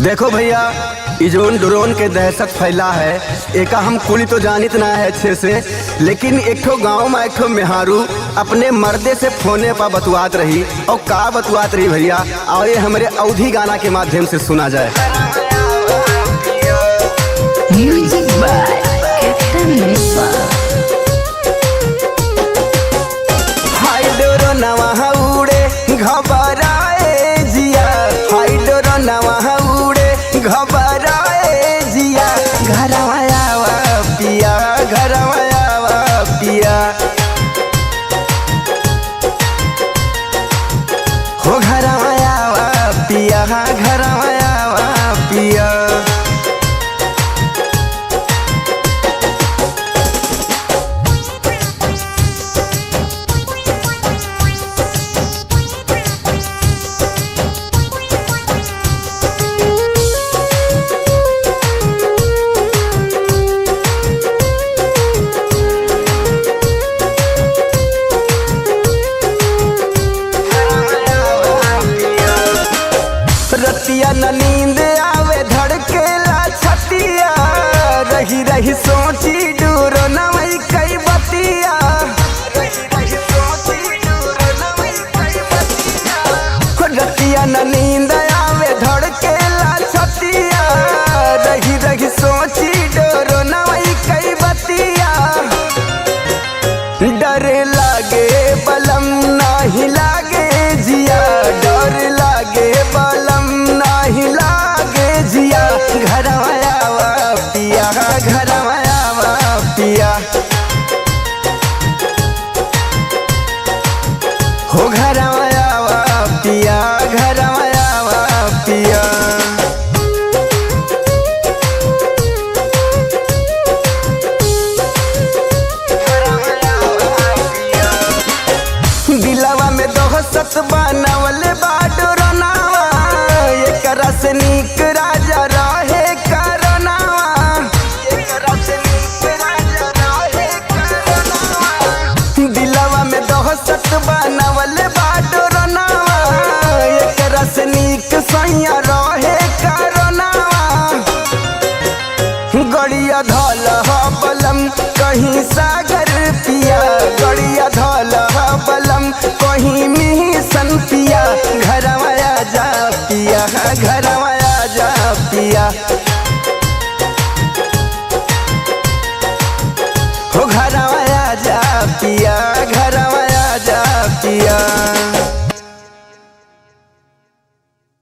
देखो भैया, इजोन ड्रोन के दहशत फैला है। एक हम कुली तो जानित ना है अच्छे से, लेकिन एक ठो गाँव में एक ठो मेहारू अपने मर्दे से फोने पर बतुआत रही। और का बतुआत रही भैया, और ये हमारे अवधी गाना के माध्यम से सुना जाए। Music by captain Mishra. हाय डोरो नवा उड़े घबराए जिया, हाय डोरो नवा उड़े घबराए जिया, घरवा आवा पिया, घरवा आवा पिया, हो घरवा आवा पिया, घरवा आवा पिया। रतिया न नींद आवे धड़केला छतिया, रही रही सोची डूरो नवई कई बतिया, रही रही सोची डूरो नवई कई बतिया। रतिया न नींद आवे धड़केला छतिया, रही रही सोची डूरो नवई कई बतिया। डर लागे बलम नाही लागे जिया, डर लागे बलम नाही लागे जिया, घरवा आवा पिया, घरवा आवा पिया, हो घरवा आवा पिया, घरवा आवा पिया। दिलवा में दोहसत बनावल बाडोरो नावा, एकरा से नीक राजा रहे करनावा, एकरा से नीक राजा रहे करनावा। दिलवा में दोहसत बनावल बाडोरो नावा, एकरा से नीक सैया रहे करनावा। गड़िया धल बलम कहीं सागर पिया, गड़िया धल बलम कहीं मिशन पिया, घर